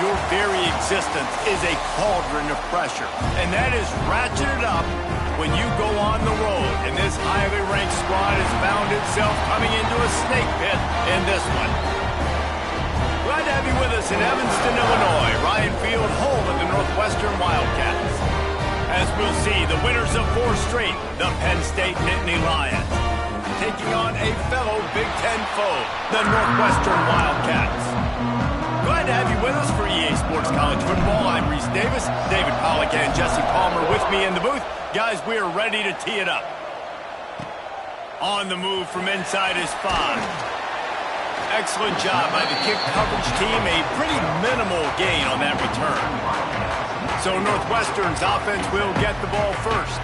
your very existence is a cauldron of pressure. And that is ratcheted up when you go on the road. And this highly ranked squad has found itself coming into a snake pit in this one. Glad to have you with us in Evanston, Illinois. Ryan Field, home of the Northwestern Wildcats. As we'll see, the winners of 4 straight, the Penn State Nittany Lions, taking on a fellow Big Ten foe, the Northwestern Wildcats. Glad to have you with us for EA Sports College Football. I'm Reese Davis, David Pollack and Jesse Palmer with me in the booth. Guys, we are ready to tee it up. On the move from inside is 5. Excellent job by the kick coverage team. A pretty minimal gain on that return. So Northwestern's offense will get the ball first.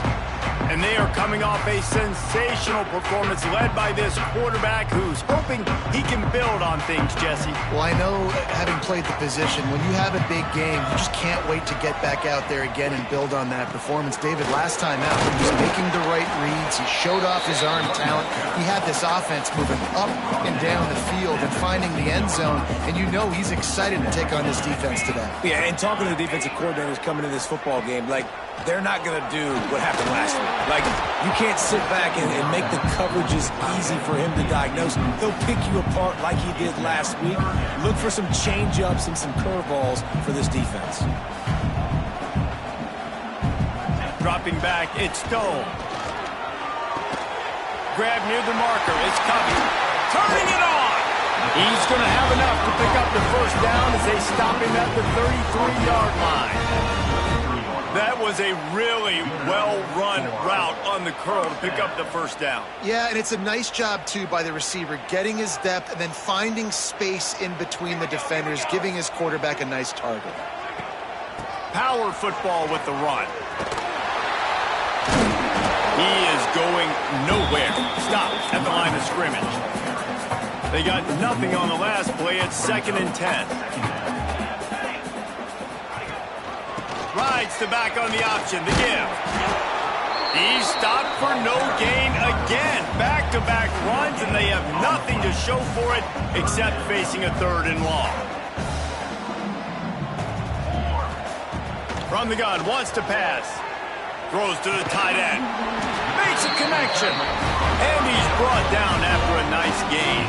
And they are coming off a sensational performance led by this quarterback who's hoping he can build on things, Jesse. Well, I know, having played the position, when you have a big game, you just can't wait to get back out there again and build on that performance. David, last time out, he was making the right reads. He showed off his arm talent. He had this offense moving up and down the field and finding the end zone. And you know he's excited to take on this defense today. Yeah, and talking to the defensive coordinators coming to this football game, like, they're not going to do what happened last week. Like, you can't sit back and make the coverages easy for him to diagnose. He'll pick you apart like he did last week. Look for some change-ups and some curveballs for this defense. Dropping back, it's Stone. Grab near the marker, it's Covey. Turning it on! He's going to have enough to pick up the first down as they stop him at the 33-yard line. That was a really well-run route on the curl to pick up the first down. Yeah, and it's a nice job, too, by the receiver, getting his depth and then finding space in between the defenders, giving his quarterback a nice target. Power football with the run. He is going nowhere. Stop at the line of scrimmage. They got nothing on the last play. It's 2nd and 10. Rides the back on the option, the give. He's stopped for no gain again. Back-to-back runs, and they have nothing to show for it except facing a 3rd and long. From the gun, wants to pass. Throws to the tight end. Makes a connection. And he's brought down after a nice gain.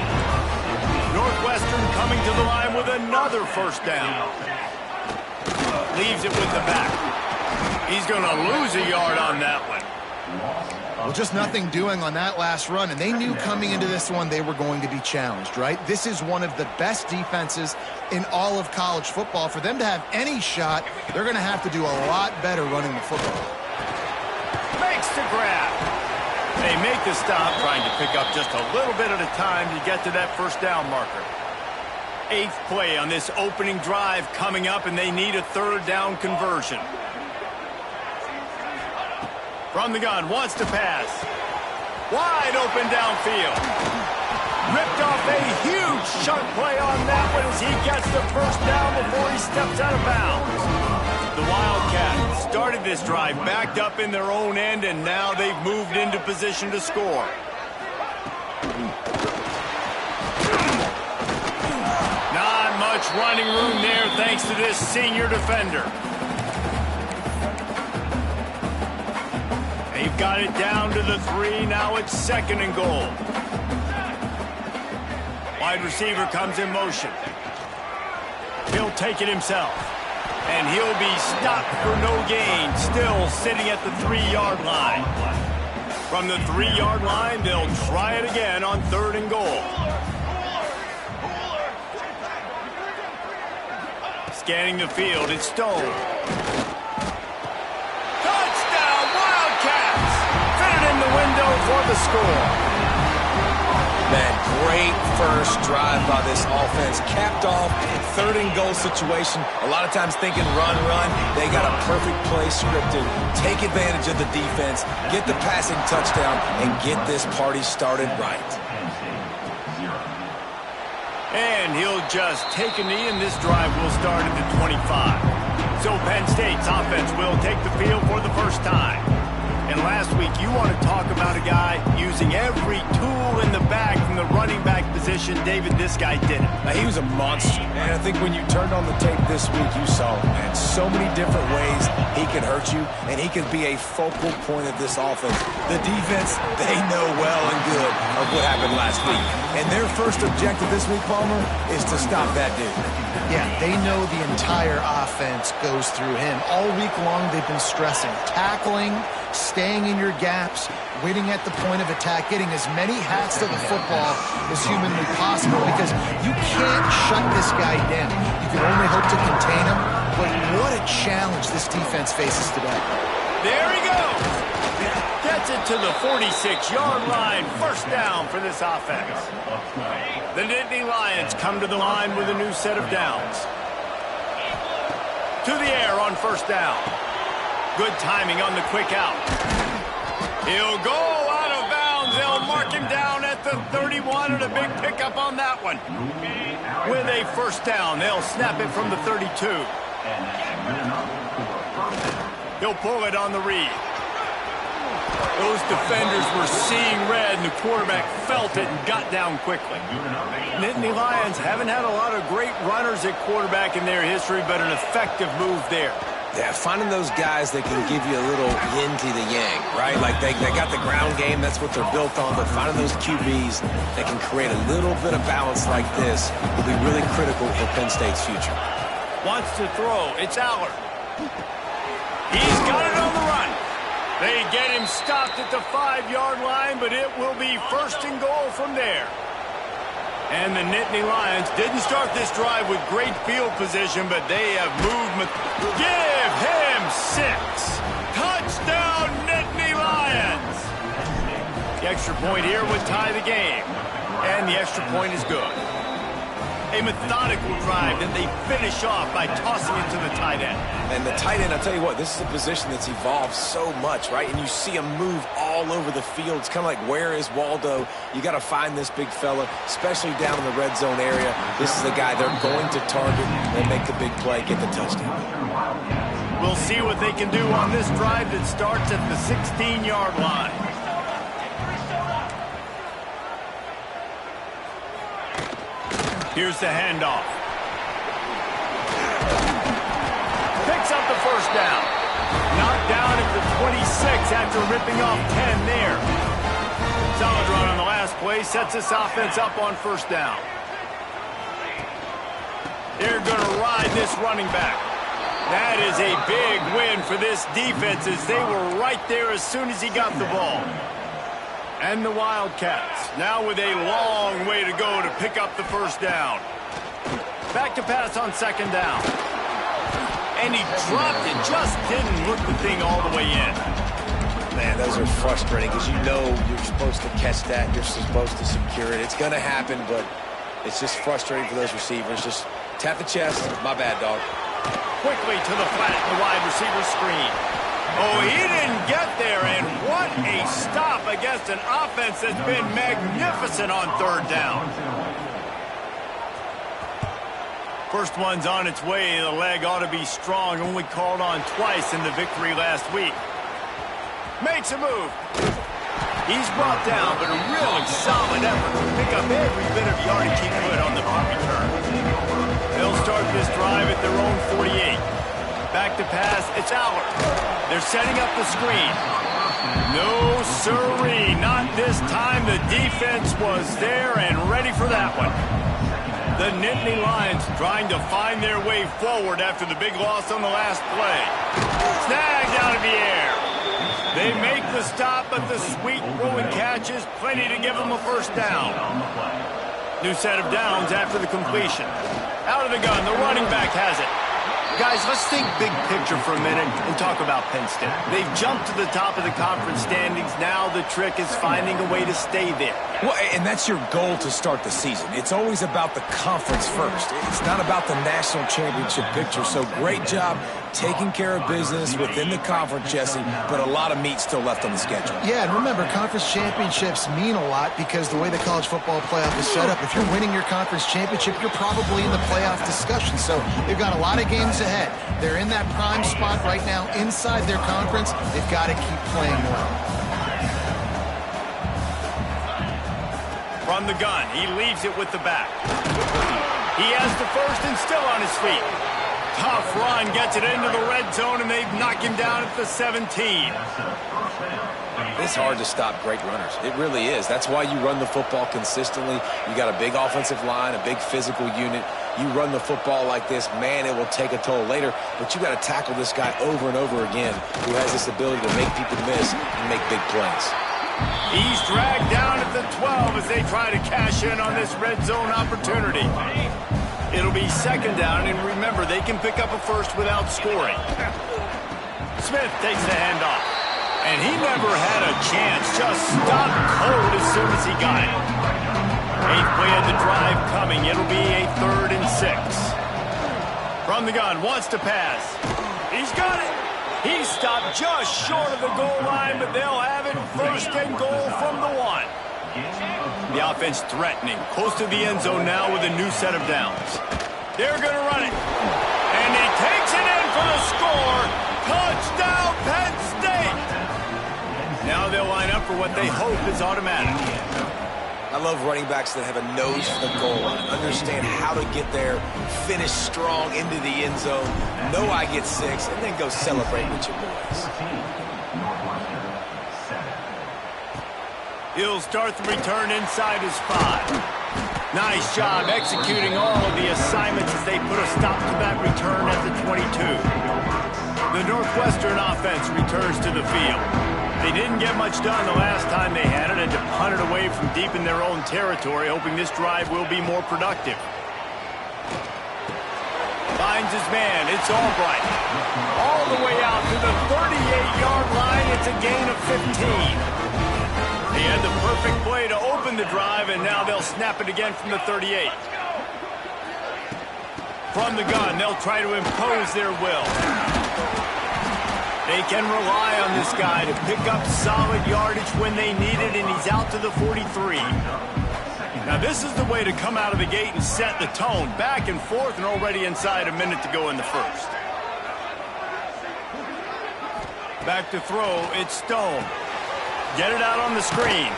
Northwestern coming to the line with another first down. Leaves it with the back. He's going to lose a yard on that one. Well, just nothing doing on that last run, and they knew coming into this one they were going to be challenged, right? This is one of the best defenses in all of college football. For them to have any shot, they're going to have to do a lot better running the football. Makes the grab. They make the stop, trying to pick up just a little bit at a time to get to that first down marker. 8th play on this opening drive coming up, and they need a 3rd down conversion. From the gun, wants to pass. Wide open downfield. Ripped off a huge chunk play on that one as he gets the first down before he steps out of bounds. The Wildcats started this drive backed up in their own end, and now they've moved into position to score. Not much running room there thanks to this senior defender. They've got it down to the 3. Now it's 2nd and goal. Wide receiver comes in motion. He'll take it himself. And he'll be stopped for no gain. Still sitting at the 3-yard line. From the 3-yard line, they'll try it again on 3rd and goal. Scanning the field, it's Stone. Touchdown, Wildcats! Fit it in the window for the score. Man, great first drive by this offense. Capped off, 3rd and goal situation. A lot of times thinking run. They got a perfect play scripted. Take advantage of the defense, get the passing touchdown, and get this party started right. And he'll just take a knee, and this drive will start at the 25. So Penn State's offense will take the field for the first time. And last week, you want to talk about a guy using every tool in the bag from the running back position. David, this guy did it. He was a monster. And I think when you turned on the tape this week, you saw, man, so many different ways he can hurt you, and he can be a focal point of this offense. The defense, they know well and good of what happened last week. And their first objective this week, Palmer, is to stop that dude. Yeah, they know the entire offense goes through him. All week long, they've been stressing tackling, staying in your gaps, waiting at the point of attack, getting as many hats to the football as humanly possible, because you can't shut this guy down. You can only hope to contain him, but what a challenge this defense faces today. There he goes. Gets it to the 46-yard line. First down for this offense. The Nittany Lions come to the line with a new set of downs. To the air on first down. Good timing on the quick out. He'll go out of bounds. They'll mark him down at the 31, and a big pickup on that one. With a first down, they'll snap it from the 32. He'll pull it on the read. Those defenders were seeing red, and the quarterback felt it and got down quickly. Nittany Lions haven't had a lot of great runners at quarterback in their history, but an effective move there. Yeah, finding those guys that can give you a little yin to the yang, right? Like they got the ground game, that's what they're built on, but finding those QBs that can create a little bit of balance like this will be really critical for Penn State's future. Wants to throw. It's Allard. He's got it on the run. They get him stopped at the 5-yard line, but it will be first and goal from there. And the Nittany Lions didn't start this drive with great field position, but they have movement. Give him 6. Touchdown, Nittany Lions. The extra point here would tie the game, and the extra point is good. A methodical drive that they finish off by tossing it to the tight end. And the tight end, I'll tell you what, this is a position that's evolved so much, right? And you see him move all over the field. It's kind of like, where is Waldo? You got to find this big fella, especially down in the red zone area. This is the guy they're going to target and make the big play, get the touchdown. We'll see what they can do on this drive that starts at the 16-yard line. Here's the handoff. Picks up the first down. Knocked down at the 26 after ripping off 10 there. Solid run on the last play. Sets this offense up on first down. They're going to ride this running back. That is a big win for this defense, as they were right there as soon as he got the ball. And the Wildcats, now with a long way to go to pick up the first down. Back to pass on second down. And he dropped it, just didn't look the thing all the way in. Man, those are frustrating, because you know you're supposed to catch that, you're supposed to secure it. It's going to happen, but it's just frustrating for those receivers. Just tap the chest. My bad, dog. Quickly to the flat, the wide receiver screen. Oh, he didn't get there, and what a stop against an offense that's been magnificent on third down. First one's on its way. The leg ought to be strong, only called on twice in the victory last week. Makes a move. He's brought down, but a really solid effort to pick up every bit of yardage he could on the punt return. They'll start this drive at their own 48. Back to pass, it's Allard. They're setting up the screen. No siree, not this time. The defense was there and ready for that one. The Nittany Lions trying to find their way forward after the big loss on the last play. Snagged out of the air. They make the stop, but the sweet throwing catch is plenty to give them a first down. New set of downs after the completion. Out of the gun, the running back has it. Guys, let's think big picture for a minute and talk about Penn State. They've jumped to the top of the conference standings. Now the trick is finding a way to stay there. Well, and that's your goal to start the season. It's always about the conference first. It's not about the national championship picture. So great job taking care of business within the conference, Jesse, but a lot of meat still left on the schedule. Yeah, and remember, conference championships mean a lot because the way the college football playoff is set up, if you're winning your conference championship, you're probably in the playoff discussion. So they've got a lot of games ahead. They're in that prime spot right now inside their conference. They've got to keep playing well. From the gun, he leaves it with the back. He has the first and still on his feet. Tough run, gets it into the red zone, and they've knocked him down at the 17. It's hard to stop great runners. It really is. That's why you run the football consistently. You got a big offensive line, a big physical unit. You run the football like this, man, it will take a toll later, but you got to tackle this guy over and over again who has this ability to make people miss and make big plays. He's dragged down at the 12 as they try to cash in on this red zone opportunity. It'll be second down, and remember, they can pick up a first without scoring. Smith takes the handoff, and he never had a chance. Just stopped cold as soon as he got it. 8th play of the drive coming. It'll be a 3rd and 6. From the gun, wants to pass. He's got it. He stopped just short of the goal line, but they'll have it 1st and goal from the 1. The offense threatening, close to the end zone now with a new set of downs. They're going to run it. And he takes it in for the score. Touchdown, Penn State! Now they'll line up for what they hope is automatic. I love running backs that have a nose for the goal line, understand how to get there, finish strong into the end zone, know I get 6, and then go celebrate with your boys. He'll start the return inside his 5. Nice job executing all of the assignments as they put a stop to that return at the 22. The Northwestern offense returns to the field. They didn't get much done the last time they had it and to punt it away from deep in their own territory, hoping this drive will be more productive. Finds his man. It's Albright. All the way out to the 38-yard line. It's a gain of 15. They had the perfect play to open the drive, and now they'll snap it again from the 38. From the gun, they'll try to impose their will. They can rely on this guy to pick up solid yardage when they need it, and he's out to the 43. Now, this is the way to come out of the gate and set the tone. Back and forth, and already inside a minute to go in the first. Back to throw, it's Stone. Get it out on the screen.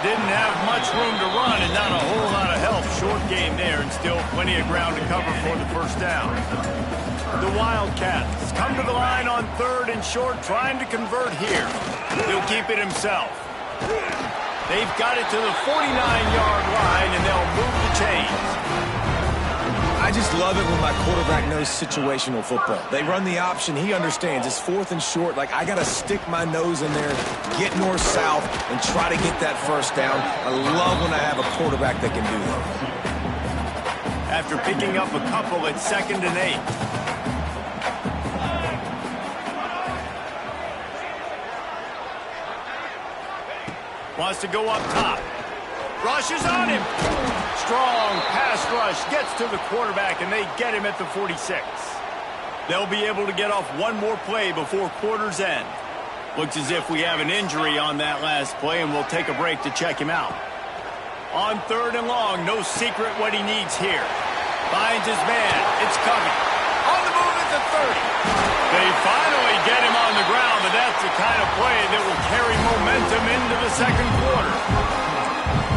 Didn't have much room to run and not a whole lot of help. Short game there and still plenty of ground to cover for the first down. The Wildcats come to the line on 3rd and short, trying to convert here. He'll keep it himself. They've got it to the 49-yard line, and they'll move the chains. I just love it when my quarterback knows situational football. They run the option. He understands. It's 4th and short. Like, I got to stick my nose in there, get north-south, and try to get that first down. I love when I have a quarterback that can do that. After picking up a couple at 2nd and 8. Wants to go up top. Rushes on him. Strong pass rush. Gets to the quarterback, and they get him at the 46. They'll be able to get off one more play before quarter's end. Looks as if we have an injury on that last play, and we'll take a break to check him out. On 3rd and long, no secret what he needs here. Finds his man. It's coming. On the move at the 30. They finally get him on the ground, but that's the kind of play that will carry momentum into the second quarter.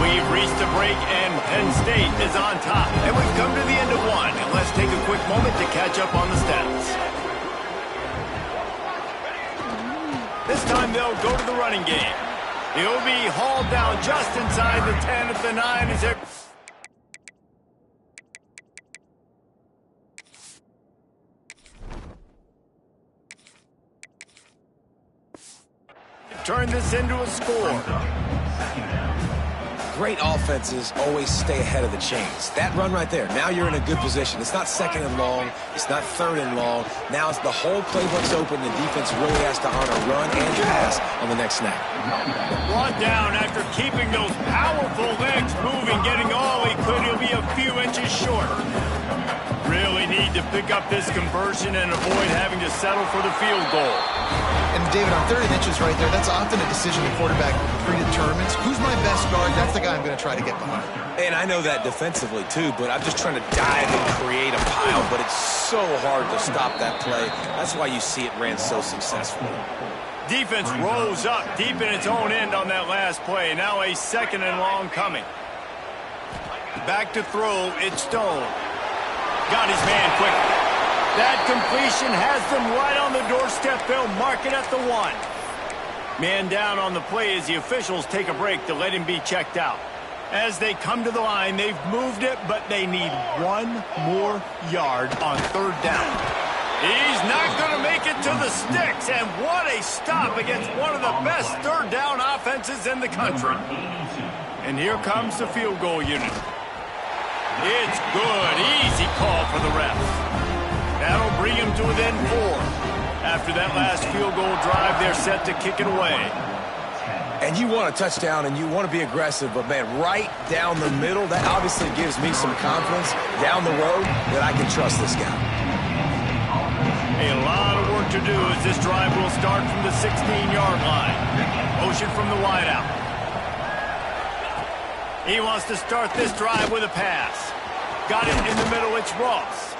We've reached a break, and Penn State is on top. And we've come to the end of one. And let's take a quick moment to catch up on the stats. This time they'll go to the running game. He'll be hauled down just inside the 10 at the 9 as they're... Turn this into a score. Great offenses always stay ahead of the chains. That run right there, now you're in a good position. It's not 2nd and long. It's not 3rd and long. Now it's the whole playbook's open. The defense really has to honor run and pass on the next snap. Brought down after keeping those powerful legs moving, getting all he could. He'll be a few inches short. really need to pick up this conversion and avoid having to settle for the field goal. And David, on 30 inches right there, that's often a decision the quarterback predetermines. Who's my best guard? That's the guy I'm going to try to get behind. And I know that defensively, too, but I'm just trying to dive and create a pile, but it's so hard to stop that play. That's why you see it ran so successfully. Defense rose up deep in its own end on that last play. Now a 2nd and long coming. Back to throw, it's Stone. Got his man quickly. That completion has them right on the doorstep. They'll mark it at the 1. Man down on the play as the officials take a break to let him be checked out. As they come to the line, they've moved it, but they need 1 more yard on 3rd down. He's not going to make it to the sticks, and what a stop against one of the best 3rd down offenses in the country. And here comes the field goal unit. It's good. Easy call for the refs. That'll bring him to within 4. After that last field goal drive, they're set to kick it away. And you want a touchdown and you want to be aggressive, but, man, right down the middle, that obviously gives me some confidence down the road that I can trust this guy. A lot of work to do as this drive will start from the 16-yard line. Motion from the wideout. He wants to start this drive with a pass. Got it in the middle, it's Ross.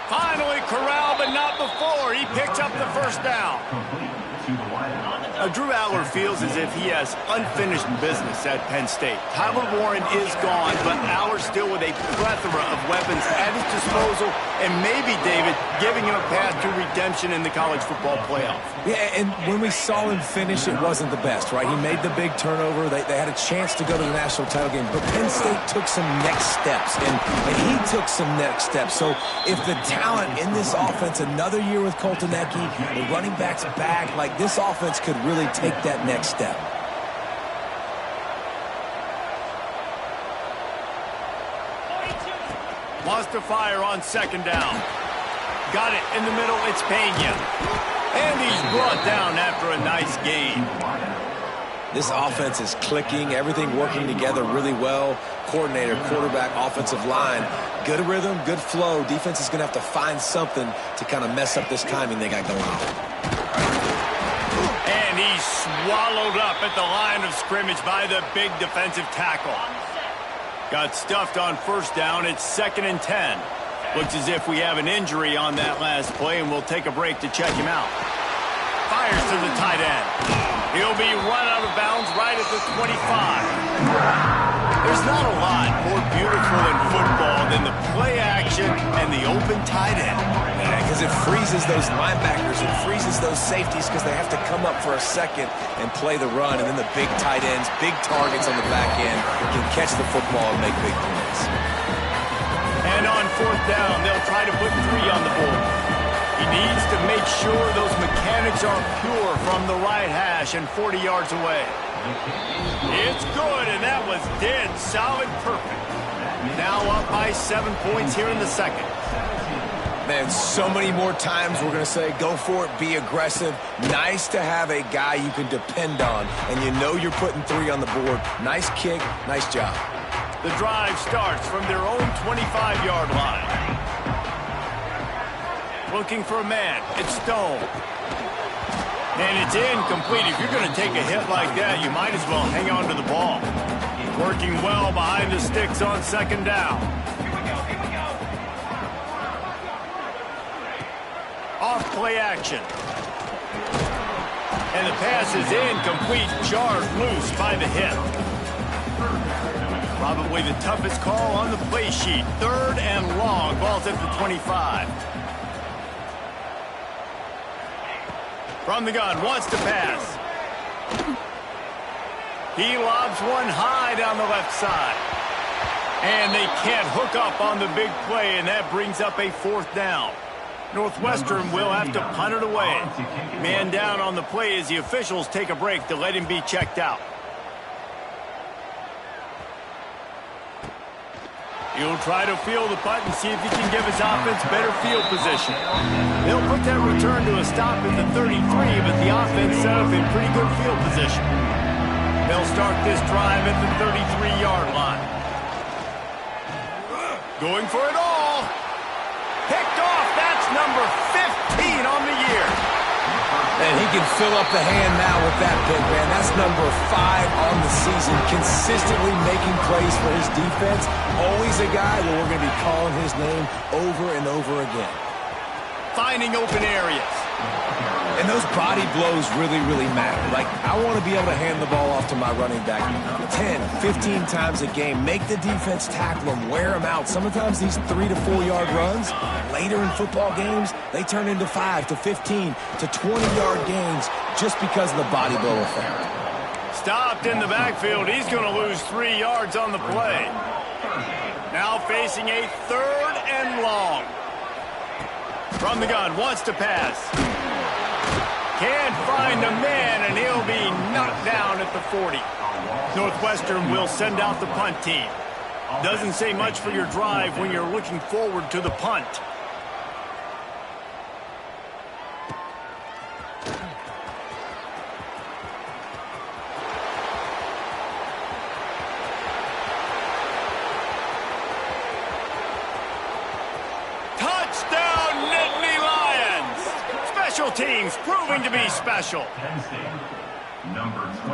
Finally corralled, but not before. He picks up the 1st down. Drew Aller feels as if he has unfinished business at Penn State. Tyler Warren is gone, but Aller still with a plethora of weapons at his disposal, and maybe, David, giving him a path to redemption in the college football playoff. Yeah, and when we saw him finish, it wasn't the best, right? He made the big turnover. They had a chance to go to the national title game, but Penn State took some next steps, and he took some next steps. So if the talent in this offense, another year with Colton Ecke, the running backs back, like this offense could really take that next step. Wants to fire on 2nd down. Got it in the middle, it's Pena. And he's brought down after a nice gain. This offense is clicking, everything working together really well. Coordinator, quarterback, offensive line. Good rhythm, good flow. Defense is going to have to find something to kind of mess up this timing they got going on. And he's swallowed up at the line of scrimmage by the big defensive tackle. Got stuffed on 1st down. It's 2nd and 10. Looks as if we have an injury on that last play, and we'll take a break to check him out. Fires to the tight end. He'll be run out of bounds right at the 25. There's not a lot more beautiful in football than the play action and the open tight end. Because it freezes those linebackers, it freezes those safeties because they have to come up for a second and play the run, and then the big tight ends, big targets on the back end can catch the football and make big plays. And on 4th down, they'll try to put 3 on the board. He needs to make sure those mechanics are pure from the right hash and 40 yards away. It's good, and that was dead solid perfect. Now up by 7 points here in the 2nd. Man, so many more times we're going to say, go for it, be aggressive. Nice to have a guy you can depend on, and you know you're putting 3 on the board. Nice kick, nice job. The drive starts from their own 25-yard line. Looking for a man. It's Stone. And it's incomplete. If you're going to take a hit like that, you might as well hang on to the ball. Working well behind the sticks on 2nd down. Off play action. And the pass is incomplete, jarred loose by the hip. Probably the toughest call on the play sheet. 3rd and long, ball's at the 25. From the gun, wants to pass. He lobs one high down the left side. And they can't hook up on the big play, and that brings up a 4th down. Northwestern will have to punt it away. Man down on the play as the officials take a break to let him be checked out. He'll try to field the punt and see if he can give his offense better field position. They'll put that return to a stop at the 33, but the offense set up in pretty good field position. They'll start this drive at the 33-yard line. Going for it all. Picked off. That's number 15 on the year. And he can fill up the hand now with that pick, man. That's number 5 on the season, consistently making plays for his defense. Always a guy where we're going to be calling his name over and over again. Finding open areas. And those body blows really, really matter. Like, I want to be able to hand the ball off to my running back 10, 15 times a game. Make the defense tackle him, wear him out. Sometimes these 3 to 4 yard runs, later in football games, they turn into 5 to 15 to 20-yard gains just because of the body blow effect. Stopped in the backfield. He's going to lose 3 yards on the play. Now facing a 3rd and long. From the gun, wants to pass. Can't find a man, and he'll be knocked down at the 40. Northwestern will send out the punt team. Doesn't say much for your drive when you're looking forward to the punt. Touchdown, Nittany Lions! Special teams proving to be special.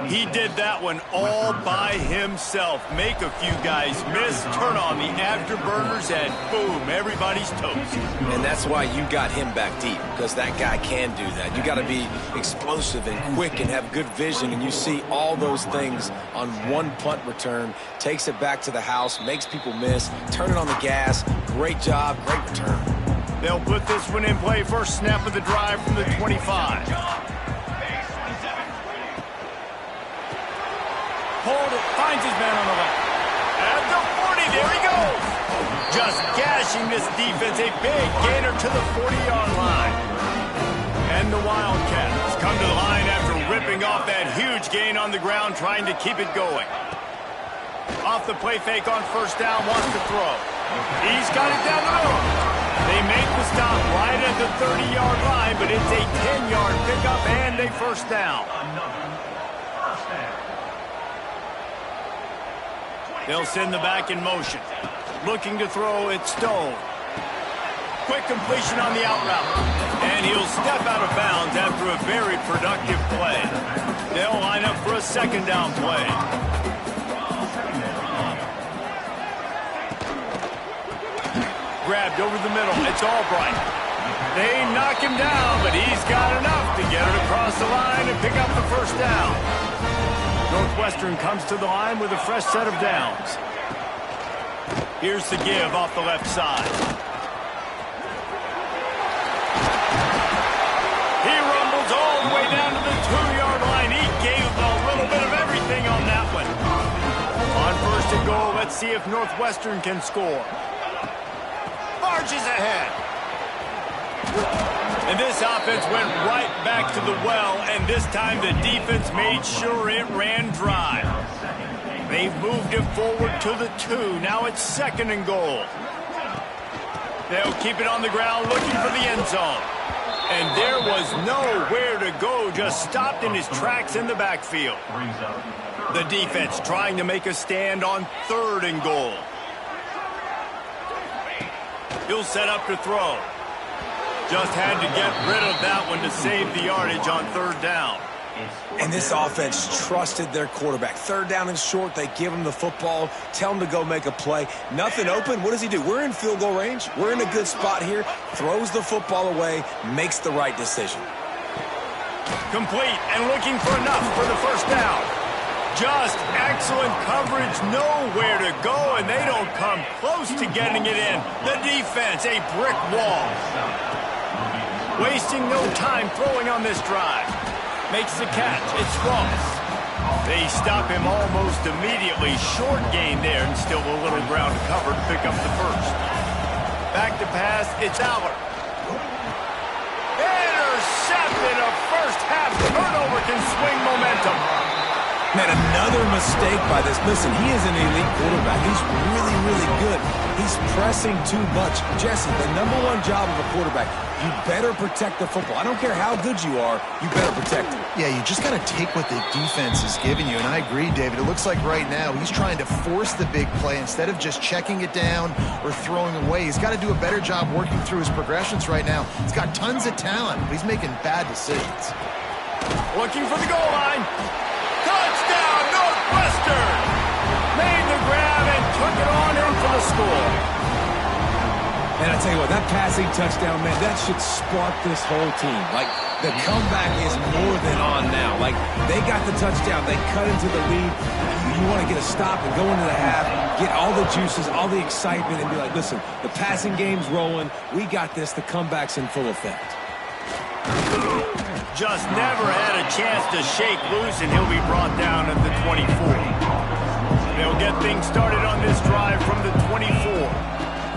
He did that one all by himself. Make a few guys miss, turn on the afterburners, and boom, everybody's toast. And that's why you got him back deep, because that guy can do that. You got to be explosive and quick and have good vision, and you see all those things on one punt return. Takes it back to the house, makes people miss, turn it on the gas. Great job, great return. They'll put this one in play. First snap of the drive from the 25. Hold it, finds his man on the left. At the 40, there he goes. Just gashing this defense, a big gainer to the 40-yard line. And the Wildcats come to the line after ripping off that huge gain on the ground, trying to keep it going. Off the play fake on first down, wants to throw. He's got it down the middle. They make the stop right at the 30-yard line, but it's a 10-yard pickup and a first down. They'll send the back in motion. Looking to throw, it's Stone. Quick completion on the out route. And he'll step out of bounds after a very productive play. They'll line up for a second down play. Grabbed over the middle. It's Albright. They knock him down, but he's got enough to get it across the line and pick up the first down. Northwestern comes to the line with a fresh set of downs. Here's the give off the left side. He rumbles all the way down to the 2-yard line. He gave a little bit of everything on that one. On first and goal, let's see if Northwestern can score. Marches ahead. And this offense went right back to the well, and this time the defense made sure it ran dry. They've moved it forward to the 2. Now it's second and goal. They'll keep it on the ground looking for the end zone. And there was nowhere to go, just stopped in his tracks in the backfield. The defense trying to make a stand on third and goal. He'll set up to throw. Just had to get rid of that one to save the yardage on third down. And this offense trusted their quarterback. Third down and short, they give him the football, tell him to go make a play. Nothing open, what does he do? We're in field goal range. We're in a good spot here. Throws the football away, makes the right decision. Complete and looking for enough for the first down. Just excellent coverage, nowhere to go, and they don't come close to getting it in. The defense, a brick wall. Wasting no time throwing on this drive. Makes the catch. It's Ross. They stop him almost immediately. Short gain there and still a little ground to cover to pick up the first. Back to pass. It's Aller. Intercepted. A first half turnover can swing momentum. Man, another mistake by this. Listen, he is an elite quarterback. He's really, really good. He's pressing too much. Jesse, the #1 job of a quarterback, you better protect the football. I don't care how good you are, you better protect it. Yeah, you just got to take what the defense is giving you, and I agree, David. It looks like right now he's trying to force the big play instead of just checking it down or throwing away. He's got to do a better job working through his progressions right now. He's got tons of talent, but he's making bad decisions. Looking for the goal line. Touchdown, Northwestern! Made the grab and took it on in for the score. And I tell you what, that passing touchdown, man, that should spark this whole team. Like, the comeback is more than on now. Like, they got the touchdown. They cut into the lead. You want to get a stop and go into the half, get all the juices, all the excitement, and be like, listen, the passing game's rolling. We got this. The comeback's in full effect. Just never had a chance to shake loose, and he'll be brought down at the 24. They'll get things started on this drive from the 24.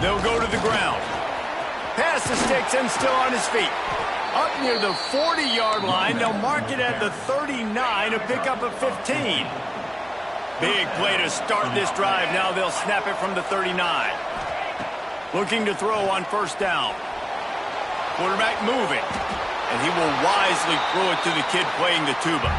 They'll go to the ground. Pass the sticks and still on his feet. Up near the 40-yard line, they'll mark it at the 39 to pick up a 15. Big play to start this drive. Now they'll snap it from the 39. Looking to throw on first down. Quarterback moving. And he will wisely throw it to the kid playing the tuba.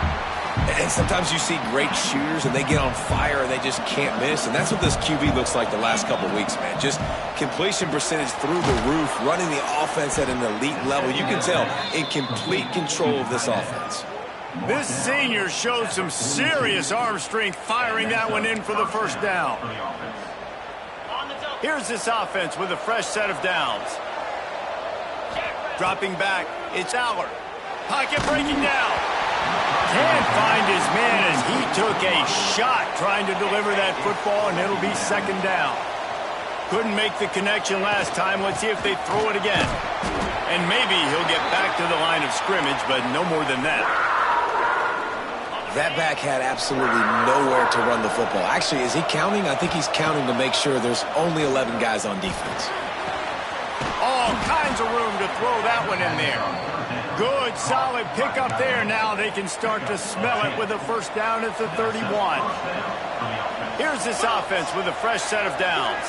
And sometimes you see great shooters, and they get on fire, and they just can't miss. And that's what this QB looks like the last couple of weeks, man. Just completion percentage through the roof, running the offense at an elite level. You can tell in complete control of this offense. This senior showed some serious arm strength firing that one in for the first down. Here's this offense with a fresh set of downs. Dropping back, it's Aller. Pocket breaking down. Can't find his man as he took a shot trying to deliver that football, and it'll be second down. Couldn't make the connection last time. Let's see if they throw it again. And maybe he'll get back to the line of scrimmage, but no more than that. That back had absolutely nowhere to run the football. Actually, is he counting? I think he's counting to make sure there's only 11 guys on defense. All kinds of room to throw that one in there. Good, solid pickup there. Now they can start to smell it with a first down at the 31. Here's this offense with a fresh set of downs.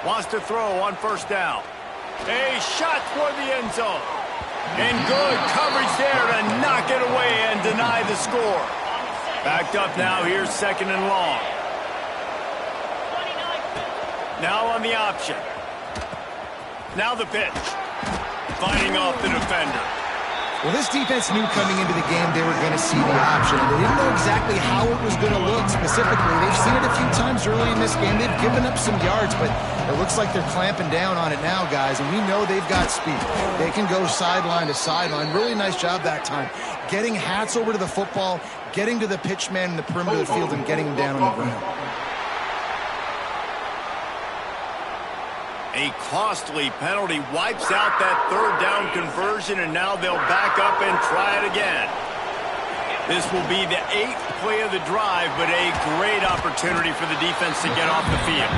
Wants to throw on first down. A shot toward the end zone. And good coverage there to knock it away and deny the score. Backed up now. Here's second and long. Now on the option. Now the pitch. Fighting off the defender. Well, this defense knew coming into the game they were going to see the option. They didn't know exactly how it was going to look specifically. They've seen it a few times early in this game. They've given up some yards, but it looks like they're clamping down on it now, guys, and we know they've got speed. They can go sideline to sideline. Really nice job that time. Getting hats over to the football, getting to the pitch man in the perimeter of the field, and getting him down on the ground. A costly penalty wipes out that third down conversion, and now they'll back up and try it again. This will be the 8th play of the drive, but a great opportunity for the defense to get off the field.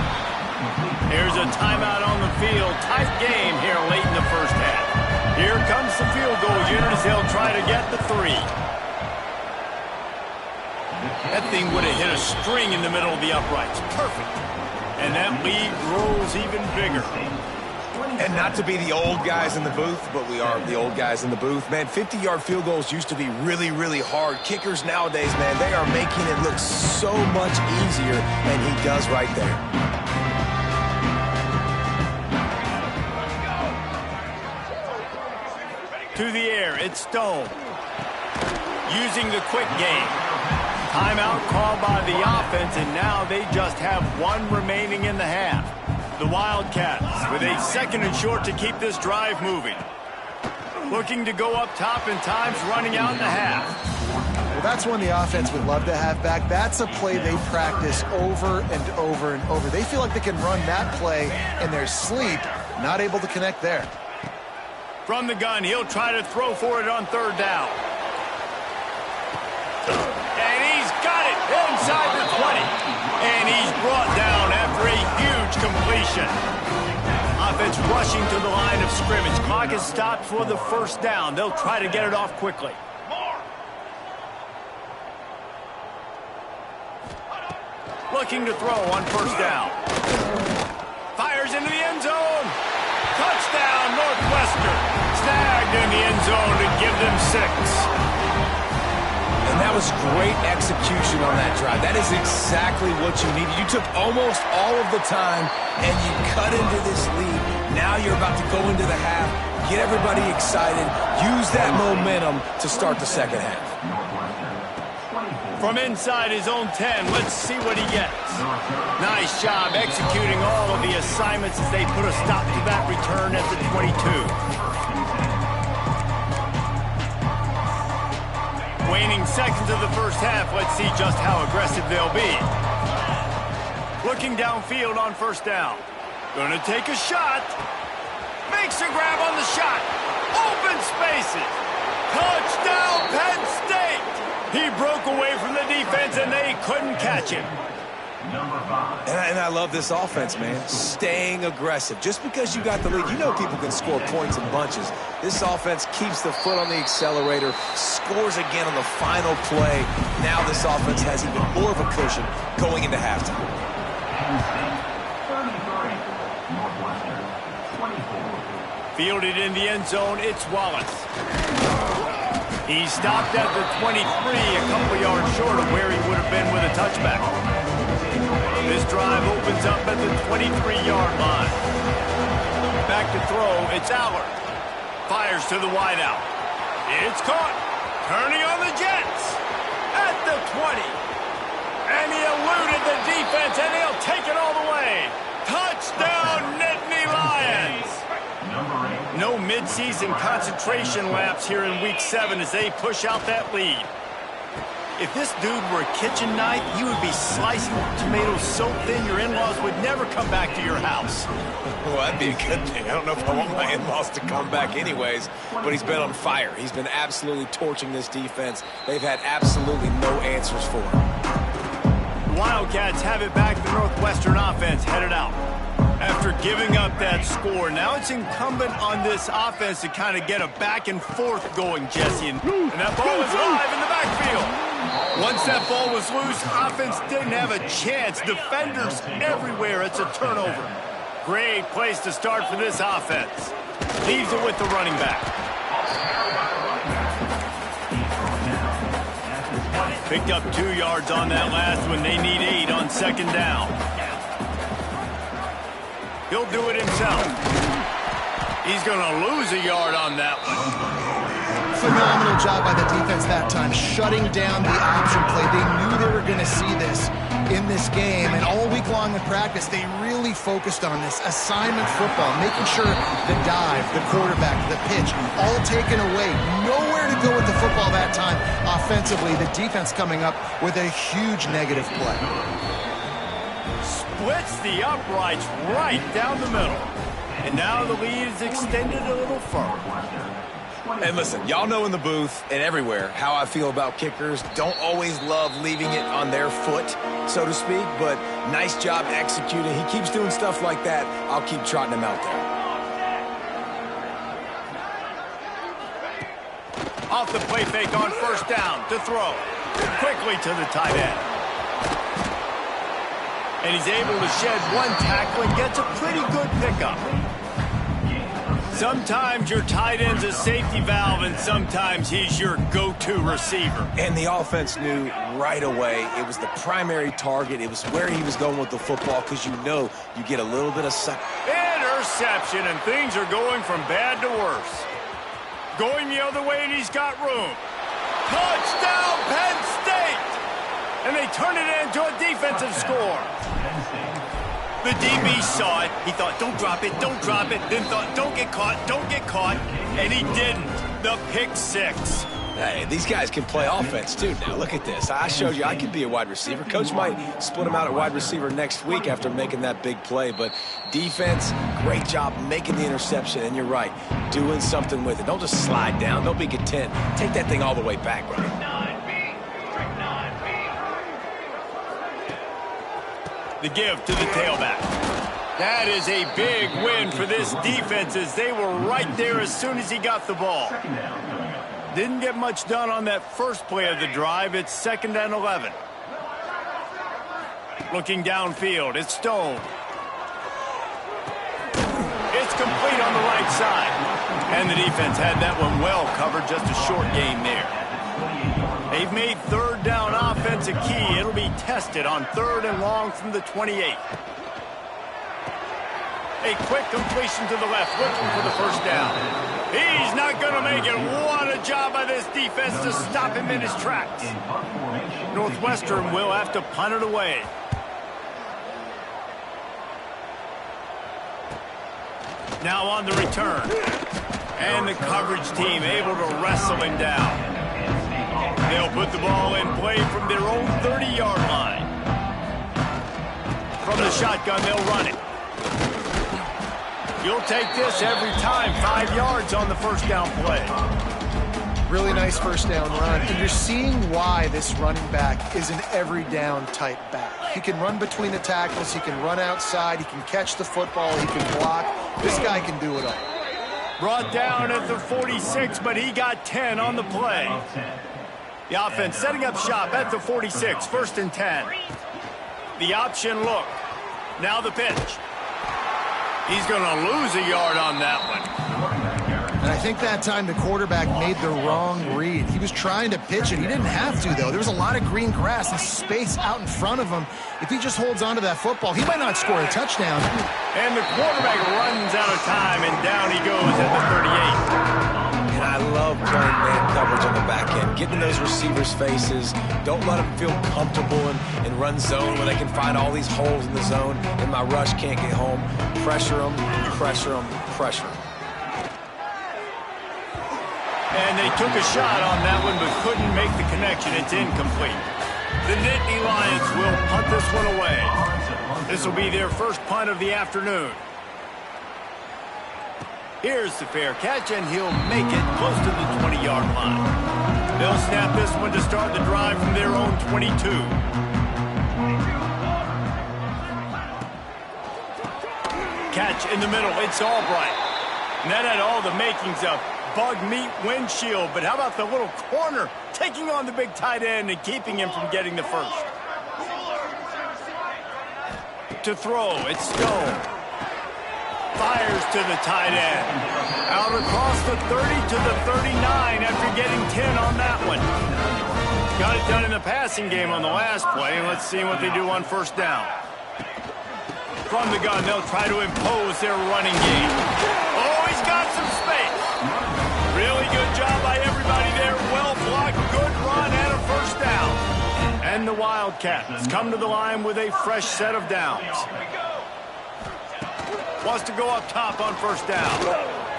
There's a timeout on the field. Tight game here late in the first half. Here comes the field goal unit as they'll try to get the 3. That thing would have hit a string in the middle of the uprights. Perfect. And that lead grows even bigger. And not to be the old guys in the booth, but we are the old guys in the booth. Man, 50-yard field goals used to be really, really hard. Kickers nowadays, man, they are making it look so much easier, and he does right there. To the air, it's Stone. Using the quick game. Timeout called by the offense, and now they just have one remaining in the half. The Wildcats with a second and short to keep this drive moving. Looking to go up top, and time's running out in the half. Well, that's one the offense would love to have back. That's a play they practice over and over and over. They feel like they can run that play in their sleep, not able to connect there. From the gun, he'll try to throw for it on third down. And he's got it inside the 20. And he's brought down after a huge completion. Offense rushing to the line of scrimmage. Clock is stopped for the first down. They'll try to get it off quickly. looking to throw on first down. Fires into the end zone. Touchdown, Northwestern. Snagged in the end zone to give them 6. And that was great execution on that drive. That is exactly what you needed. You took almost all of the time, and you cut into this lead. Now you're about to go into the half, get everybody excited, use that momentum to start the second half. From inside his own 10, let's see what he gets. Nice job executing all of the assignments as they put a stop to that return at the 22. Waning seconds of the first half, let's see just how aggressive they'll be. Looking downfield on first down. Gonna take a shot. Makes a grab on the shot. Open spaces. Touchdown, Penn State. He broke away from the defense, and they couldn't catch him. And I love this offense, man. Staying aggressive. Just because you got the lead, you know people can score points in bunches. This offense keeps the foot on the accelerator, scores again on the final play. Now this offense has even more of a cushion going into halftime. Fielded in the end zone, it's Wallace. He stopped at the 23, a couple yards short of where he would have been with a touchback. This drive opens up at the 23-yard line. Back to throw, it's Allard. Fires to the wideout. It's caught. Turning on the Jets. At the 20. And he eluded the defense, and he'll take it all the way. Touchdown, Nittany Lions. No midseason concentration laps here in Week 7 as they push out that lead. If this dude were a kitchen knife, he would be slicing tomatoes so thin your in-laws would never come back to your house. Well, that'd be a good thing. I don't know if I want my in-laws to come back anyways, but he's been on fire. He's been absolutely torching this defense. They've had absolutely no answers for him. The Wildcats have it back. The Northwestern offense headed out. After giving up that score, now it's incumbent on this offense to kind of get a back and forth going, Jesse. And that ball is live in the backfield. Once that ball was loose, offense didn't have a chance. Defenders everywhere. It's a turnover. Great place to start for this offense. Leaves it with the running back. Picked up 2 yards on that last one. They need 8 on second down. He'll do it himself. He's going to lose a yard on that one. Phenomenal job by the defense that time, shutting down the option play. They knew they were going to see this in this game, and all week long in practice, they really focused on this assignment football, making sure the dive, the quarterback, the pitch, all taken away. Nowhere to go with the football that time offensively. The defense coming up with a huge negative play. Splits the uprights right down the middle. And now the lead is extended a little further. And listen, y'all know in the booth and everywhere how I feel about kickers. Don't always love leaving it on their foot, so to speak, but nice job executing. He keeps doing stuff like that. I'll keep trotting him out there. Off the play fake on first down to throw. Quickly to the tight end. And he's able to shed one tackle and gets a pretty good pickup. Sometimes your tight end's a safety valve, and sometimes he's your go-to receiver. And the offense knew right away it was the primary target. It was where he was going with the football, because you know you get a little bit of interception, and things are going from bad to worse. Going the other way, and he's got room. Touchdown, Penn State! And they turn it into a defensive score. The DB saw it. He thought, don't drop it, don't drop it. Then thought, don't get caught. And he didn't. The pick six. Hey, these guys can play offense, too. Now, look at this. I showed you I could be a wide receiver. Coach might split him out at wide receiver next week after making that big play. But defense, great job making the interception. And you're right, doing something with it. Don't just slide down. Don't be content. Take that thing all the way back, brother. The give to the tailback. That is a big win for this defense as they were right there as soon as he got the ball. Didn't get much done on that first play of the drive. It's 2nd and 11. Looking downfield, it's Stone. It's complete on the right side. And the defense had that one well covered, just a short gain there. They've made third down offense a key. It'll be tested on 3rd and long from the 28. A quick completion to the left, looking for the first down. He's not going to make it. What a job by this defense to stop him in his tracks. Northwestern will have to punt it away. Now on the return. And the coverage team able to wrestle him down. They'll put the ball in play from their own 30-yard line. From the shotgun, they'll run it. You'll take this every time. 5 yards on the first down play. Really nice first down run. And you're seeing why this running back is an every down type back. He can run between the tackles. He can run outside. He can catch the football. He can block. This guy can do it all. Brought down at the 46, but he got 10 on the play. The offense setting up shop at the 46, 1st and 10. The option look. Now the pitch. He's going to lose a yard on that one. And I think that time the quarterback made the wrong read. He was trying to pitch it. He didn't have to, though. There was a lot of green grass and space out in front of him. If he just holds on to that football, he might not score a touchdown. And the quarterback runs out of time, and down he goes at the 38. And I love playing man coverage on the back end, getting in those receivers' faces. Don't let them feel comfortable in run zone where they can find all these holes in the zone, and my rush can't get home. Pressure them, pressure them, pressure them. And they took a shot on that one, but couldn't make the connection. It's incomplete. The Nittany Lions will punt this one away. This will be their first punt of the afternoon. Here's the fair catch, and he'll make it close to the 20-yard line. They'll snap this one to start the drive from their own 22. Catch in the middle. It's Albright. And that had all the makings of bug meat windshield, but how about the little corner taking on the big tight end and keeping him from getting the first? To throw, it's Stone. Fires to the tight end. Out across the 30 to the 39 after getting 10 on that one. Got it done in the passing game on the last play, and let's see what they do on first down. From the gun, they'll try to impose their running game. Oh, he's got some space. Really good job by everybody there. Well blocked, good run, and a first down. And the Wildcats come to the line with a fresh set of downs. Wants to go up top on first down.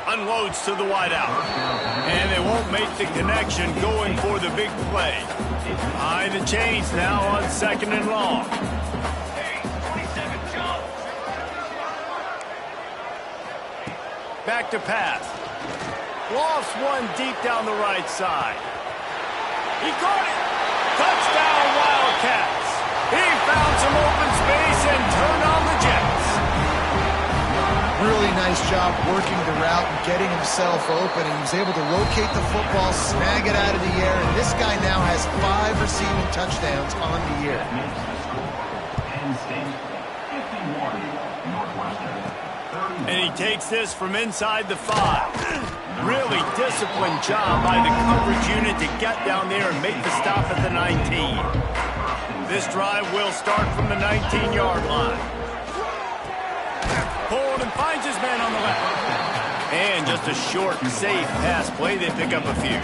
Unloads to the wideout. And they won't make the connection going for the big play. Behind the chains now on 2nd and long. Back to pass. Lost one deep down the right side. He caught it. Touchdown, Wildcats. He found some open space and turned on the Jets. Really nice job working the route and getting himself open. And he was able to locate the football, snag it out of the air. And this guy now has 5 receiving touchdowns on the year. Penn State, 51, Northwestern. And he takes this from inside the 5. Really disciplined job by the coverage unit to get down there and make the stop at the 19. This drive will start from the 19-yard line. Pulled and finds his man on the left. And just a short, safe pass play. They pick up a few.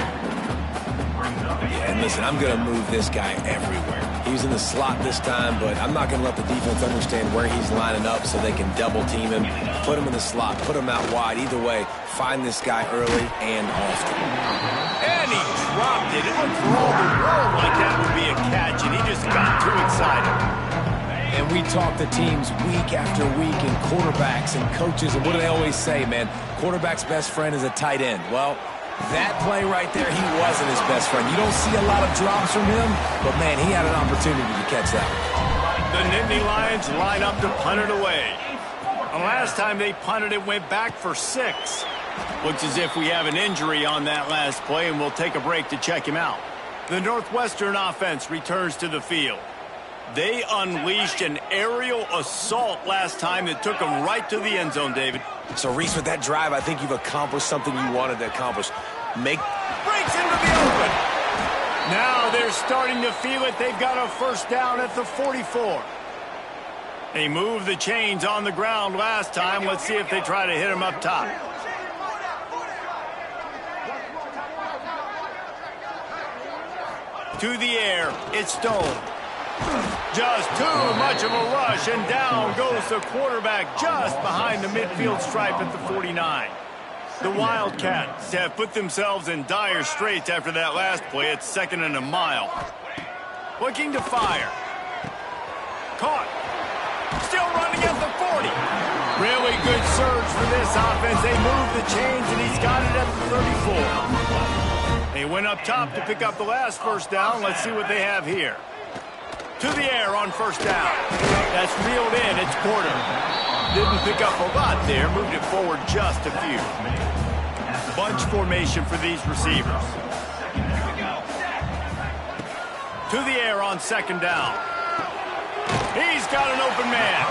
Yeah, and listen, I'm going to move this guy everywhere. He was in the slot this time, but I'm not going to let the defense understand where he's lining up so they can double team him, put him in the slot, put him out wide. Either way, find this guy early and often. And he dropped it. It looked for all the world like that would be a catch, and he just got too excited. And we talk to teams week after week and quarterbacks and coaches, and what do they always say, man? Quarterback's best friend is a tight end. Well, that play right there, he wasn't his best friend. You don't see a lot of drops from him, but, man, he had an opportunity to catch that. The Nittany Lions line up to punt it away. The last time they punted it went back for 6. Looks as if we have an injury on that last play, and we'll take a break to check him out. The Northwestern offense returns to the field. They unleashed an aerial assault last time that took them right to the end zone, David. So, Reese, with that drive, I think you've accomplished something you wanted to accomplish. Breaks into the open. Now they're starting to feel it. They've got a first down at the 44. They moved the chains on the ground last time. Let's see if they try to hit them up top. To the air, it's Stone. Just too much of a rush, and down goes the quarterback just behind the midfield stripe at the 49. The Wildcats have put themselves in dire straits after that last play. It's 2nd and a mile. Looking to fire. Caught. Still running at the 40. Really good surge for this offense. They move the chains, and he's got it at the 34. They went up top to pick up the last first down. Let's see what they have here. To the air on first down. That's reeled in. It's Porter. Didn't pick up a lot there. Moved it forward just a few. Bunch formation for these receivers. To the air on 2nd down. He's got an open man.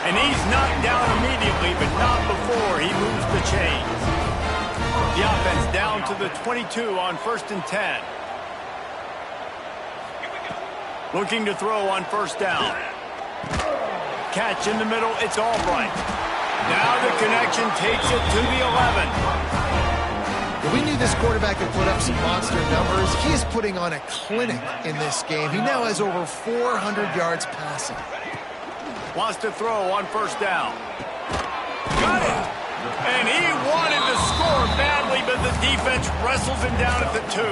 And he's knocked down immediately, but not before he moves the chains. The offense down to the 22 on 1st and 10. Looking to throw on first down. Catch in the middle, it's Albright. Now the connection takes it to the 11. We knew this quarterback could put up some monster numbers. He is putting on a clinic in this game. He now has over 400 yards passing. Wants to throw on first down. Got it! And he wanted to score badly, but the defense wrestles him down at the 2.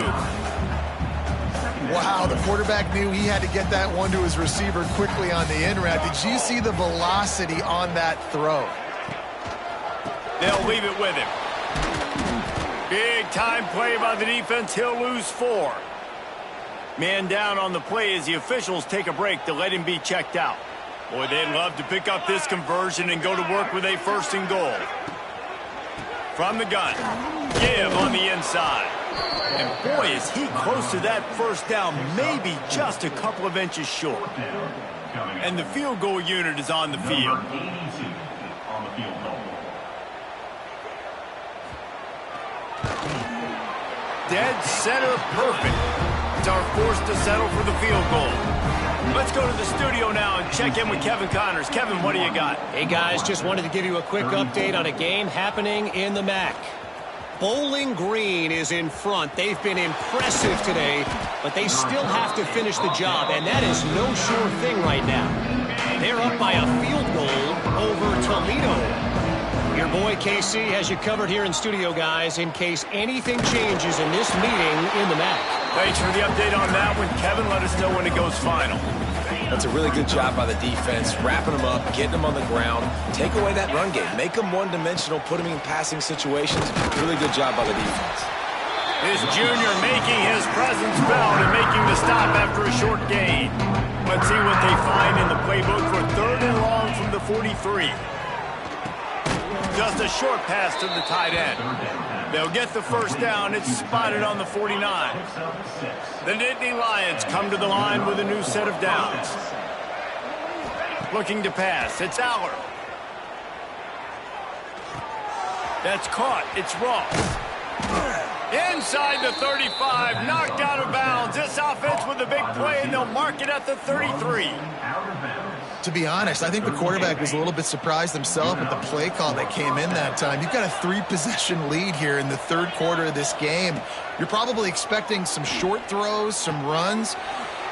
Wow, the quarterback knew he had to get that one to his receiver quickly on the in route. Did you see the velocity on that throw? They'll leave it with him. Big time play by the defense. He'll lose 4. Man down on the play as the officials take a break to let him be checked out. Boy, they'd love to pick up this conversion and go to work with a 1st and goal. From the gun. Give on the inside. And boy, is he close to that first down, maybe just a couple of inches short. And the field goal unit is on the field. Dead center perfect. It's our forced to settle for the field goal. Let's go to the studio now and check in with Kevin Connors. Kevin, what do you got? Hey, guys, just wanted to give you a quick update on a game happening in the MAC. Bowling Green is in front. They've been impressive today, but they still have to finish the job, and that is no sure thing right now. They're up by a field goal over Toledo. Your boy KC has you covered here in studio, guys, in case anything changes in this meeting in the MAC. Thanks for the update on that one, Kevin. Let us know when it goes final. That's a really good job by the defense, wrapping them up, getting them on the ground, take away that run game, make them one-dimensional, put them in passing situations. Really good job by the defense. This junior making his presence felt and making the stop after a short gain. Let's see what they find in the playbook for 3rd and long from the 43. Just a short pass to the tight end. They'll get the first down. It's spotted on the 49. The Nittany Lions come to the line with a new set of downs. Looking to pass. It's Aller. That's caught. It's Ross. Inside the 35. Knocked out of bounds. This offense with a big play, and they'll mark it at the 33. To be honest, I think the quarterback was a little bit surprised himself with the play call that came in that time. You've got a 3-possession lead here in the 3rd quarter of this game. You're probably expecting some short throws, some runs.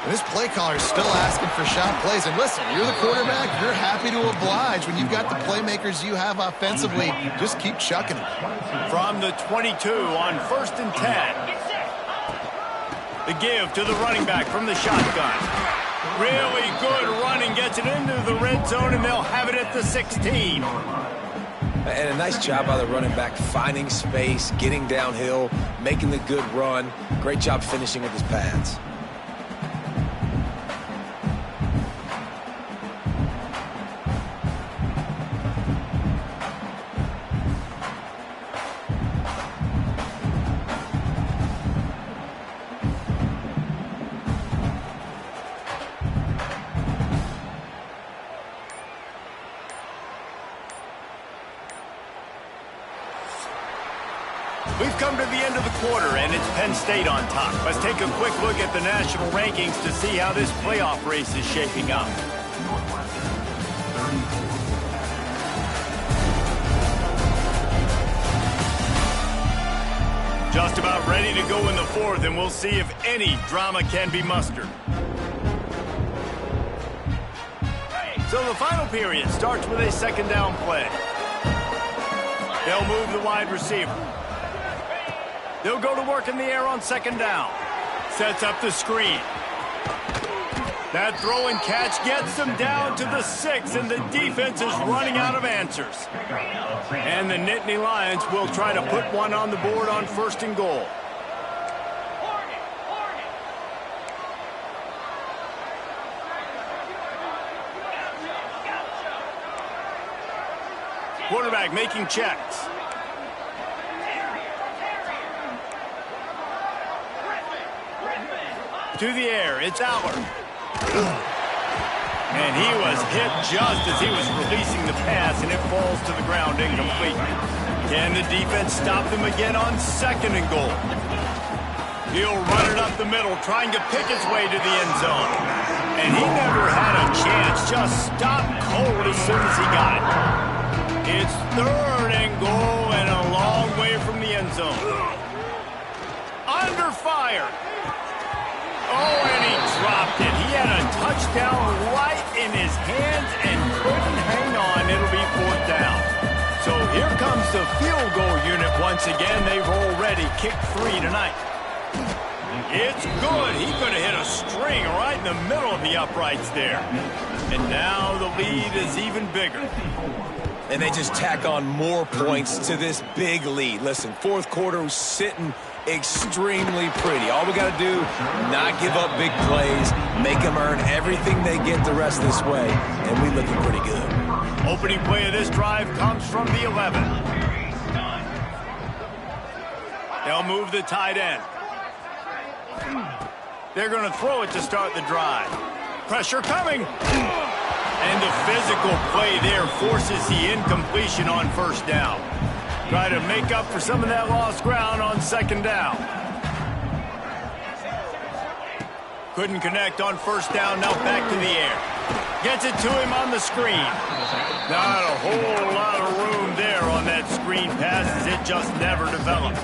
And this play caller is still asking for shot plays. And listen, you're the quarterback. You're happy to oblige. When you've got the playmakers you have offensively, just keep chucking it. From the 22 on 1st and 10. The give to the running back from the shotgun. Really good running, gets it into the red zone, and they'll have it at the 16. And a nice job by the running back, finding space, getting downhill, making the good run. Great job finishing with his pads. We've come to the end of the quarter, and it's Penn State on top. Let's take a quick look at the national rankings to see how this playoff race is shaping up. Just about ready to go in the fourth, and we'll see if any drama can be mustered. So the final period starts with a second down play. They'll move the wide receiver. They'll go to work in the air on second down. Sets up the screen. That throw and catch gets them down to the 6, and the defense is running out of answers. And the Nittany Lions will try to put one on the board on 1st and goal. Quarterback making checks. To the air, it's Aller. And he was hit just as he was releasing the pass, and it falls to the ground incomplete. Can the defense stop them again on 2nd and goal? He'll run it up the middle, trying to pick his way to the end zone. And he never had a chance, just stopped cold as soon as he got it. It's 3rd and goal and a long way from the end zone. Under fire. Oh, and he dropped it. He had a touchdown right in his hands and couldn't hang on. It'll be 4th down. So here comes the field goal unit once again. They've already kicked 3 tonight. It's good. He could have hit a string right in the middle of the uprights there. And now the lead is even bigger. And they just tack on more points to this big lead. Listen, 4th quarter was sitting extremely pretty. All we got to do, not give up big plays, make them earn everything they get the rest of this way, and we looking pretty good. Opening play of this drive comes from the 11. They'll move the tight end. They're going to throw it to start the drive. Pressure coming. And the physical play there forces the incompletion on 1st down. Try to make up for some of that lost ground on 2nd down. Couldn't connect on 1st down, now back to the air. Gets it to him on the screen. Not a whole lot of room there on that screen pass, as it just never developed.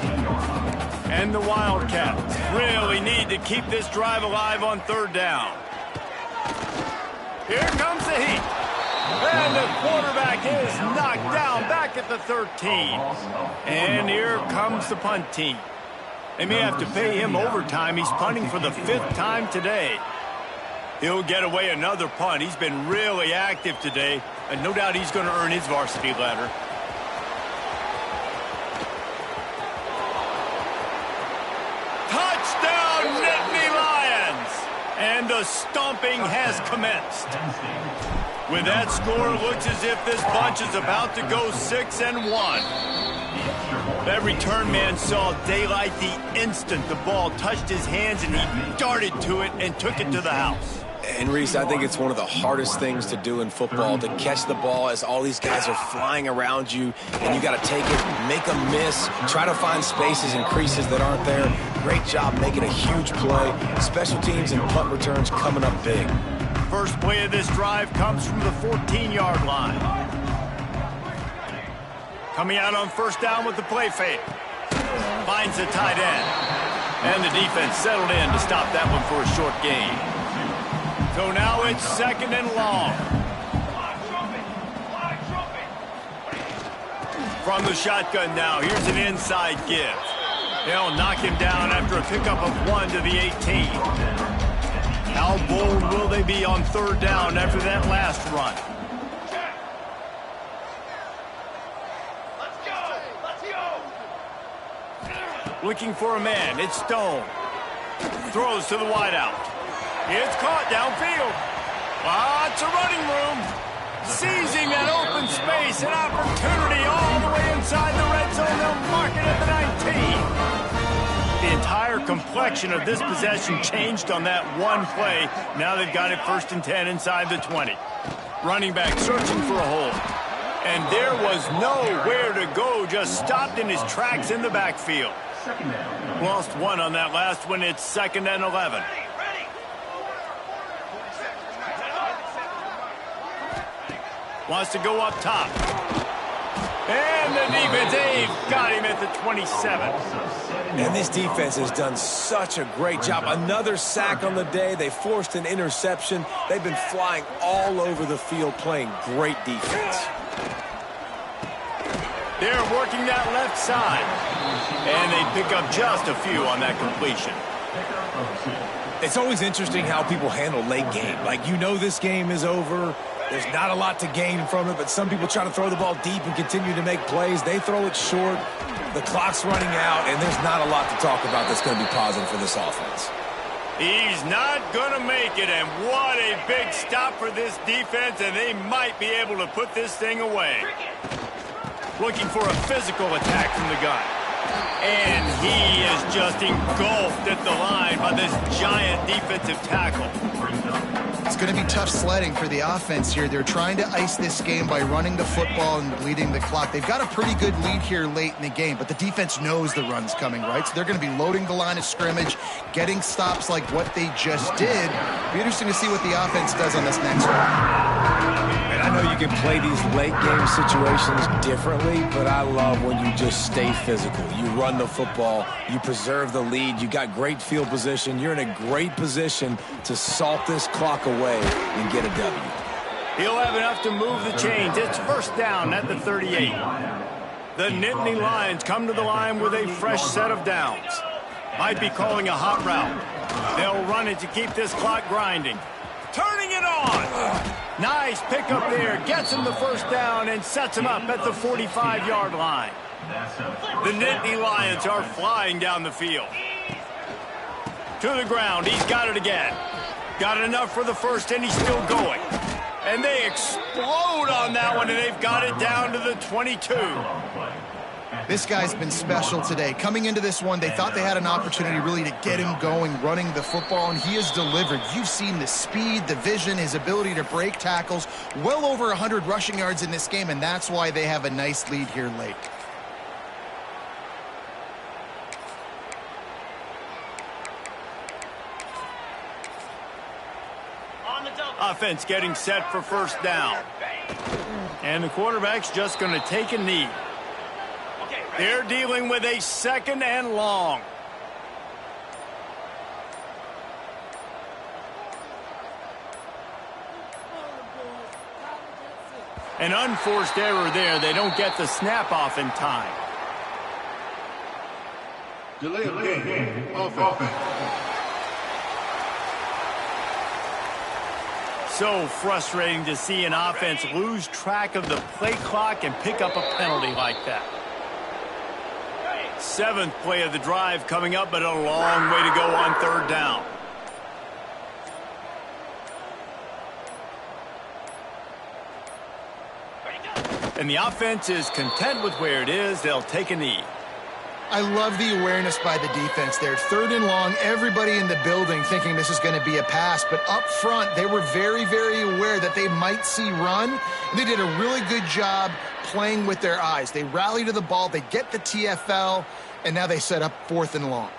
And the Wildcats really need to keep this drive alive on 3rd down. Here comes the heat. And the quarterback is knocked down back at the 13. And here comes the punt team. They may have to pay him overtime. He's punting for the 5th time today. He'll get away another punt. He's been really active today, and no doubt he's going to earn his varsity letter. Touchdown, Nittany Lions! And the stomping has commenced. With that score, it looks as if this bunch is about to go 6-1. That return man saw daylight the instant the ball touched his hands, and he darted to it and took it to the house. And, Reese, I think it's one of the hardest things to do in football, to catch the ball as all these guys are flying around you, and you got to take it, make a miss, try to find spaces and creases that aren't there. Great job making a huge play. Special teams and punt returns coming up big. First play of this drive comes from the 14-yard line. Coming out on 1st down with the play fake. Finds the tight end. And the defense settled in to stop that one for a short gain. So now it's 2nd and long. From the shotgun now, here's an inside give. They'll knock him down after a pickup of 1 to the 18. How bold will they be on 3rd down after that last run? Looking for a man, it's Stone. Throws to the wideout. It's caught downfield. Lots of running room. Seizing that open space, an opportunity all the way inside the red zone. They'll mark it at the 19. The entire complexion of this possession changed on that one play. Now they've got it 1st and 10 inside the 20. Running back searching for a hole. And there was nowhere to go, just stopped in his tracks in the backfield. Lost one on that last one. It's 2nd and 11. Wants to go up top. And the defense, they've got him at the 27. And this defense has done such a great job. Another sack on the day. They forced an interception. They've been flying all over the field playing great defense. They're working that left side. And they pick up just a few on that completion. It's always interesting how people handle late game. Like, you know this game is over. There's not a lot to gain from it, but some people try to throw the ball deep and continue to make plays. They throw it short. The clock's running out, and there's not a lot to talk about that's going to be positive for this offense. He's not going to make it, and what a big stop for this defense, and they might be able to put this thing away. Looking for a physical attack from the gun. And he is just engulfed at the line by this giant defensive tackle. It's going to be tough sledding for the offense here. They're trying to ice this game by running the football and bleeding the clock. They've got a pretty good lead here late in the game, but the defense knows the run's coming, right? So they're going to be loading the line of scrimmage, getting stops like what they just did. It'll be interesting to see what the offense does on this next one. And I know you can play these late game situations differently, but I love when you just stay physical. You run the football, you preserve the lead, you got great field position. You're in a great position to salt this clock away and get a W. He'll have enough to move the chains. It's 1st down at the 38. The Nittany Lions come to the line with a fresh set of downs. Might be calling a hot route. They'll run it to keep this clock grinding. Turning it on. Nice pickup there. Gets him the 1st down and sets him up at the 45-yard line. The Nittany Lions are flying down the field. To the ground. He's got it again. Got enough for the 1st, and he's still going. And they explode on that one, and they've got it down to the 22. This guy's been special today. Coming into this one, they thought they had an opportunity really to get him going, running the football, and he has delivered. You've seen the speed, the vision, his ability to break tackles. Well over 100 rushing yards in this game, and that's why they have a nice lead here late. Offense getting set for 1st down. And the quarterback's just going to take a knee. They're dealing with a 2nd and long. An unforced error there. They don't get the snap off in time. Delay of game. Offense. So frustrating to see an offense lose track of the play clock and pick up a penalty like that. 7th play of the drive coming up, but a long way to go on 3rd down. And the offense is content with where it is. They'll take a knee. I love the awareness by the defense there. 3rd and long, everybody in the building thinking this is going to be a pass. But up front, they were very, very aware that they might see run. And they did a really good job playing with their eyes. They rally to the ball, they get the TFL, and now they set up 4th and long.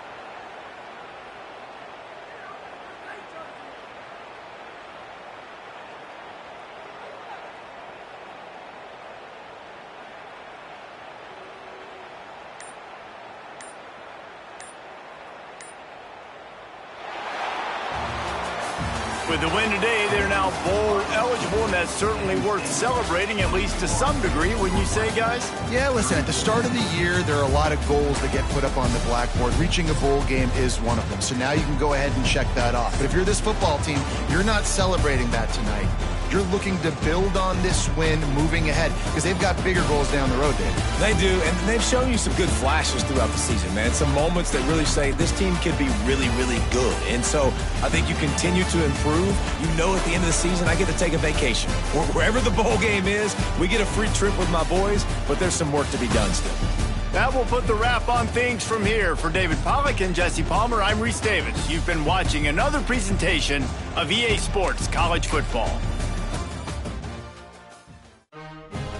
With the win today, they're now bowl eligible, and that's certainly worth celebrating, at least to some degree, wouldn't you say, guys? Yeah, listen, at the start of the year, there are a lot of goals that get put up on the blackboard. Reaching a bowl game is one of them. So now you can go ahead and check that off. But if you're this football team, you're not celebrating that tonight. You're looking to build on this win moving ahead because they've got bigger goals down the road, Dave. They do, and they've shown you some good flashes throughout the season, man. Some moments that really say this team could be really, really good. And so I think you continue to improve. You know at the end of the season, I get to take a vacation. Wherever the bowl game is, we get a free trip with my boys, but there's some work to be done still. That will put the wrap on things from here. For David Pollack and Jesse Palmer, I'm Reese Davis. You've been watching another presentation of EA Sports College Football.